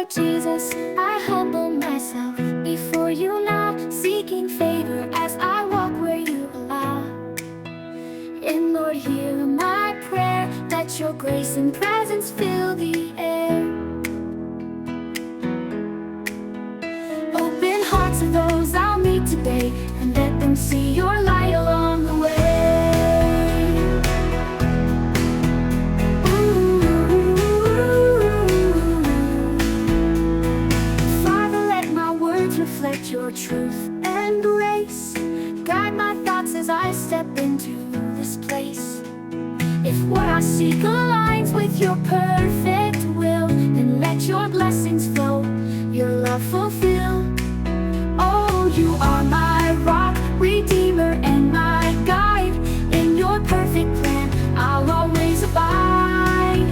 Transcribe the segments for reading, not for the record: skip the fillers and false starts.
Jesus, I humble myself before you now, seeking favor as I walk where you allow. And Lord, hear my prayer, let your grace and presence fill the air. Open hearts of those I'll meet today, and let them see your light along the way. Reflect your truth and grace. Guide my thoughts as I step into this place. If what I seek aligns with your perfect will, then let your blessings flow, your love fulfill. Oh, you are my rock, redeemer, and my guide. In your perfect plan, I'll always abide.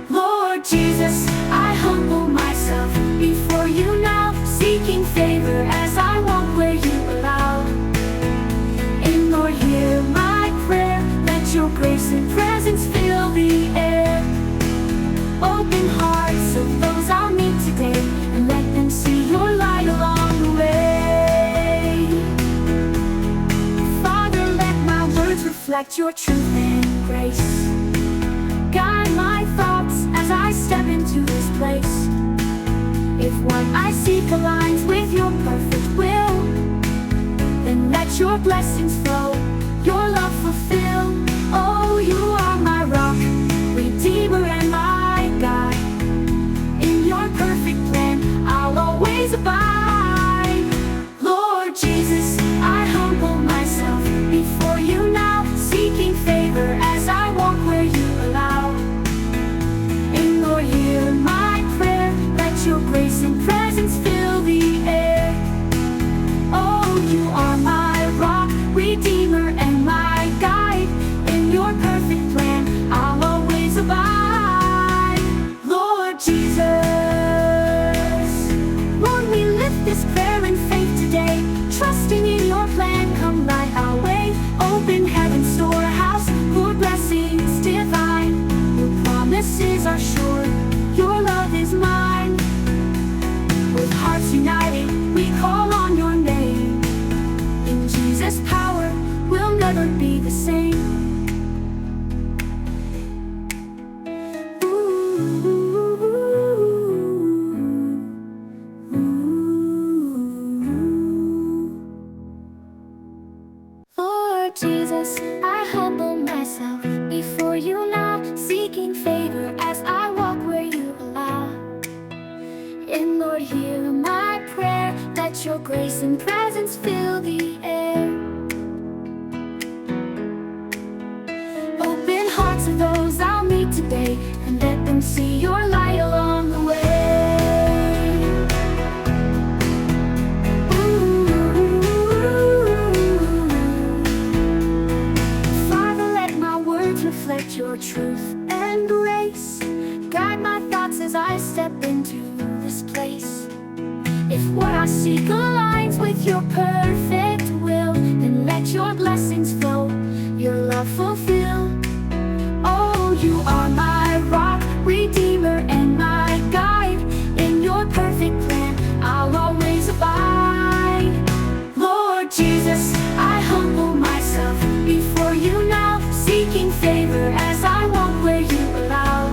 Lord Jesus, I humble myself before you now, seeking favor as I walk where you allow. And Lord, hear my prayer, let your grace and presence fill the air. Open hearts of those I'll meet today, and let them see your light along the way. Father, let my words reflect your truth and grace. Guide my thoughts as I step into this place. If what I seek aligns with your perfect will, then let your blessings flow, your love fulfill. Oh, you are my rock, redeemer, and my guide. In your perfect plan, I'll always abide. Lord Jesus, I humble myself before you now, seeking favor as I walk where you allow. And Lord, hear my prayer, let your grace and presence fill the air. Oh, you are my rock, redeemer, and my guide. In your perfect plan, I'll always abide. Lord Jesus, Lord, we lift this prayer in faith today, trusting in your plan, come light our way. Open heaven's storehouse, your blessings divine. Your promises are sure, your love is mine. With hearts united, we call on your name. In Jesus' power, we'll never be the same. Lord Jesus, I humble myself before you now, seeking favor as I walk where you allow. And Lord, hear my prayer, let your grace and presence fill the air. Open hearts of those I'll meet today, and let them see your light along the way. Father, let my words reflect your truth and grace. Guide my thoughts as I step into this place. If what I seek aligns with your perfect will, then let your blessings flow, your love fulfill. Oh, you are my rock, redeemer, and my guide. In your perfect plan, I'll always abide. Lord Jesus, I humble myself before you now, seeking favor as I walk where you allow.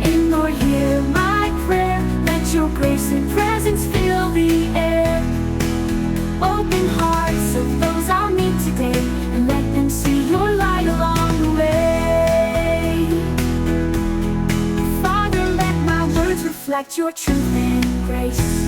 And Lord, hear my prayer, let your grace and presence fill the air. Open hearts of those I'll meet today, and let them see your light along the way. Father, let my words reflect your truth and grace.